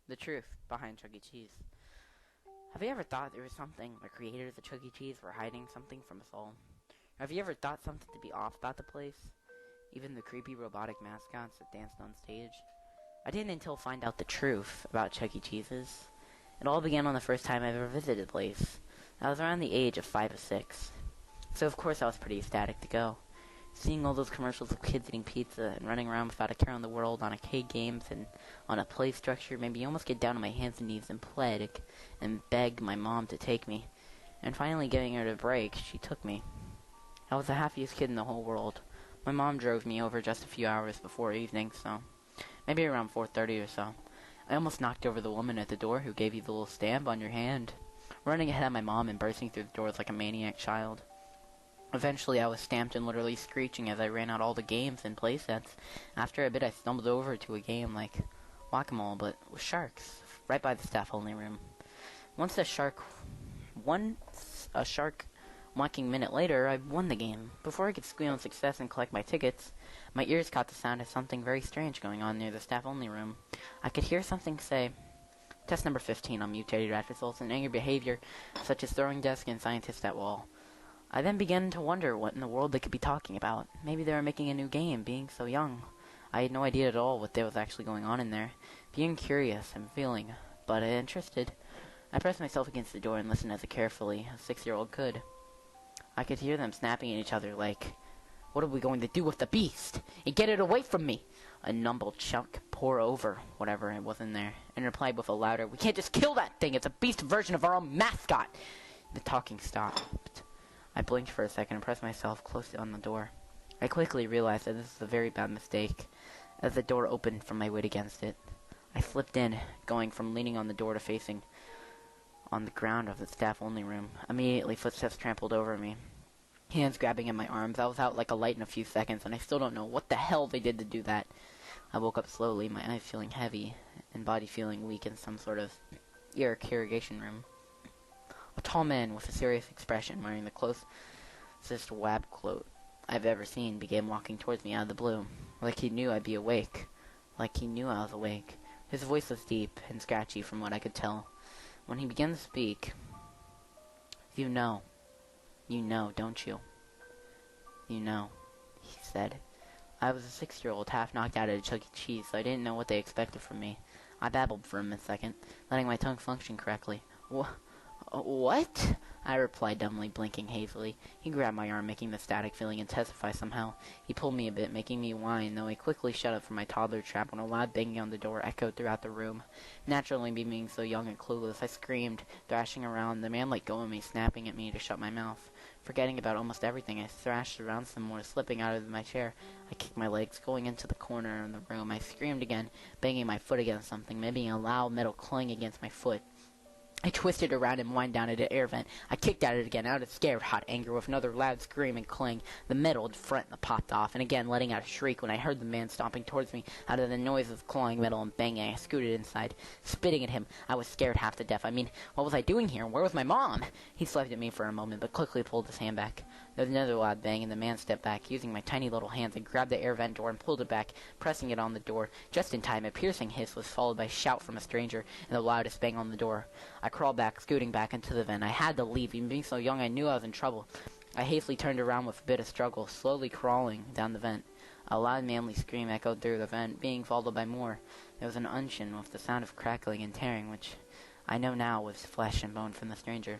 The truth behind Chuck E. Cheese. Have you ever thought there was something the creators of Chuck E. Cheese were hiding something from us all? Have you ever thought something to be off about the place? Even the creepy robotic mascots that danced on stage? I didn't until find out the truth about Chuck E. Cheese's. It all began on the first time I ever visited the place. I was around the age of 5 or 6. So of course I was pretty ecstatic to go. Seeing all those commercials of kids eating pizza and running around without a care in the world on arcade games and on a play structure made me almost get down on my hands and knees and plead and beg my mom to take me. And finally getting her to break, she took me. I was the happiest kid in the whole world. My mom drove me over just a few hours before evening, so maybe around 4:30 or so. I almost knocked over the woman at the door who gave you the little stamp on your hand, running ahead of my mom and bursting through the doors like a maniac child. Eventually, I was stamped and literally screeching as I ran out all the games and playsets. After a bit, I stumbled over to a game like whack-a-mole, but with sharks, right by the staff-only room. Once a shark whacking minute later, I won the game. Before I could squeal in success and collect my tickets, my ears caught the sound of something very strange going on near the staff-only room. I could hear something say, "Test number 15 on mutated rat results and angry behavior, such as throwing desk and scientist at wall." I then began to wonder what in the world they could be talking about. Maybe they were making a new game, being so young. I had no idea at all what there was actually going on in there. Being curious and feeling, but interested, I pressed myself against the door and listened as carefully as a 6-year-old could. I could hear them snapping at each other like, "What are we going to do with the beast? And get it away from me!" A mumbled Chuck, "Pour over," whatever it was in there, and replied with a louder, "We can't just kill that thing! It's a beast version of our own mascot!" The talking stopped. I blinked for a second and pressed myself close on the door. I quickly realized that this was a very bad mistake, as the door opened from my weight against it. I slipped in, going from leaning on the door to facing on the ground of the staff-only room. Immediately, footsteps trampled over me, hands grabbing at my arms. I was out like a light in a few seconds, and I still don't know what the hell they did to do that. I woke up slowly, my eyes feeling heavy, and body feeling weak in some sort of irrigation room. A tall man with a serious expression, wearing the closest wab coat I've ever seen, began walking towards me out of the blue, like he knew I'd be awake, like he knew I was awake. His voice was deep and scratchy from what I could tell. When he began to speak, you know, don't you? You know, he said. I was a 6-year-old, half knocked out at a Chuck E. Cheese, so I didn't know what they expected from me. I babbled for a second, letting my tongue function correctly. What? I replied dumbly, blinking hazily. He grabbed my arm, making the static feeling intensify somehow. He pulled me a bit, making me whine, though he quickly shut up from my toddler trap when a loud banging on the door echoed throughout the room. Naturally, me being so young and clueless, I screamed, thrashing around. The man let go of me, snapping at me to shut my mouth. Forgetting about almost everything, I thrashed around some more, slipping out of my chair. I kicked my legs, going into the corner of the room. I screamed again, banging my foot against something, making a loud metal clang against my foot. I twisted around and whined down at an air vent. I kicked at it again, out of scared hot anger, with another loud scream and clang. The metal front popped off, and again letting out a shriek when I heard the man stomping towards me. Out of the noise of clawing metal and banging, I scooted inside, spitting at him. I was scared half to death. I mean, what was I doing here? Where was my mom? He slapped at me for a moment, but quickly pulled his hand back. There was another loud bang, and the man stepped back, using my tiny little hands, and grabbed the air vent door and pulled it back, pressing it on the door. Just in time, a piercing hiss was followed by a shout from a stranger, and the loudest bang on the door. I crawled back, scooting back into the vent. I had to leave. Even being so young, I knew I was in trouble. I hastily turned around with a bit of struggle, slowly crawling down the vent. A loud manly scream echoed through the vent, being followed by more. There was an unction with the sound of crackling and tearing, which I know now was flesh and bone from the stranger.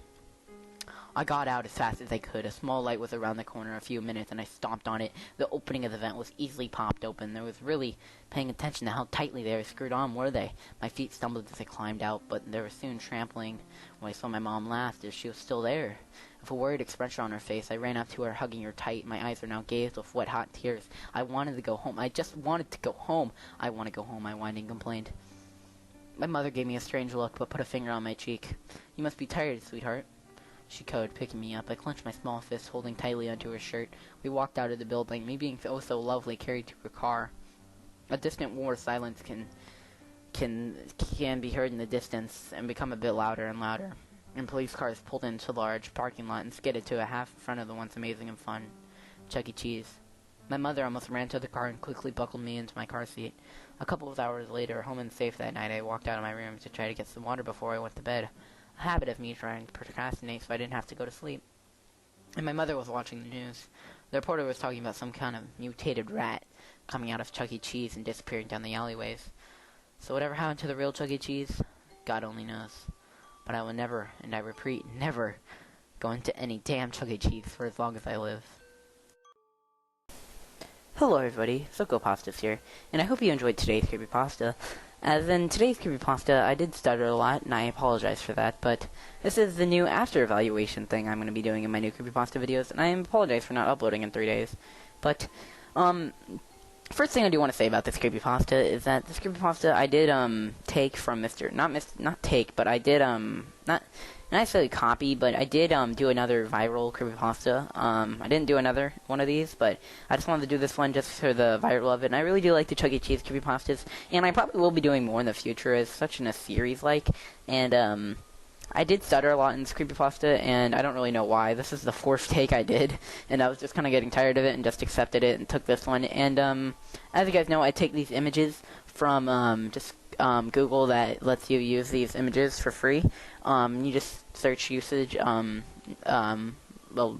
I got out as fast as I could. A small light was around the corner a few minutes, and I stomped on it. The opening of the vent was easily popped open. There was really paying attention to how tightly they were screwed on, were they? My feet stumbled as I climbed out, but they were soon trampling when I saw my mom laugh as she was still there. With a worried expression on her face, I ran up to her, hugging her tight. My eyes were now gazed with wet, hot tears. I wanted to go home. I just wanted to go home. I want to go home, I whined and complained. My mother gave me a strange look, but put a finger on my cheek. "You must be tired, sweetheart," she cooed, picking me up. I clenched my small fist, holding tightly onto her shirt. We walked out of the building, me being oh so lovely, carried to her car. A distant war silence can be heard in the distance and become a bit louder and louder. And police cars pulled into a large parking lot and skidded to a half in front of the once amazing and fun Chuck E. Cheese. My mother almost ran to the car and quickly buckled me into my car seat. A couple of hours later, home and safe that night, I walked out of my room to try to get some water before I went to bed. A habit of me trying to procrastinate so I didn't have to go to sleep. And my mother was watching the news. The reporter was talking about some kind of mutated rat coming out of Chuck E. Cheese and disappearing down the alleyways. So whatever happened to the real Chuck E. Cheese, God only knows. But I will never, and I repeat, never go into any damn Chuck E. Cheese for as long as I live. Hello everybody, Chucke here, and I hope you enjoyed today's creepypasta. As in today's creepypasta, I did stutter a lot, and I apologize for that, but this is the new after-evaluation thing I'm going to be doing in my new creepypasta videos, and I apologize for not uploading in 3 days. But, first thing I do want to say about this creepypasta is that this creepypasta I did, take from not necessarily copy, but I did, do another viral creepypasta. I didn't do another one of these, but I just wanted to do this one just for the viral of it, and I really do like the Chuck E. Cheese creepypastas, and I probably will be doing more in the future as such in a series-like, and, I did stutter a lot in this creepypasta, and I don't really know why. This is the 4th take I did, and I was just kind of getting tired of it and just accepted it and took this one. And as you guys know, I take these images from Google that lets you use these images for free. You just search usage, well,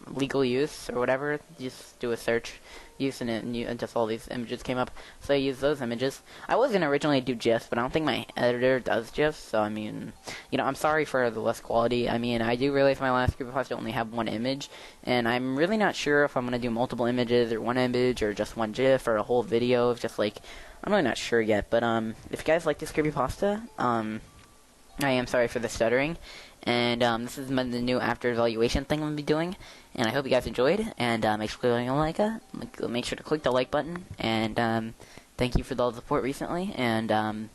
legal use or whatever. You just do a search use in it, and just all these images came up. So I used those images. I was gonna originally do GIFs, but I don't think my editor does GIFs. So I mean, you know, I'm sorry for the less quality. I mean, I do realize my last creepypasta only have one image, and I'm really not sure if I'm gonna do multiple images or one image or just one GIF or a whole video. It's just like I'm really not sure yet. But if you guys like this creepypasta, I am sorry for the stuttering. And this is the new after evaluation thing I'm gonna be doing, and I hope you guys enjoyed. And make sure to click the like button. And thank you for all the support recently. And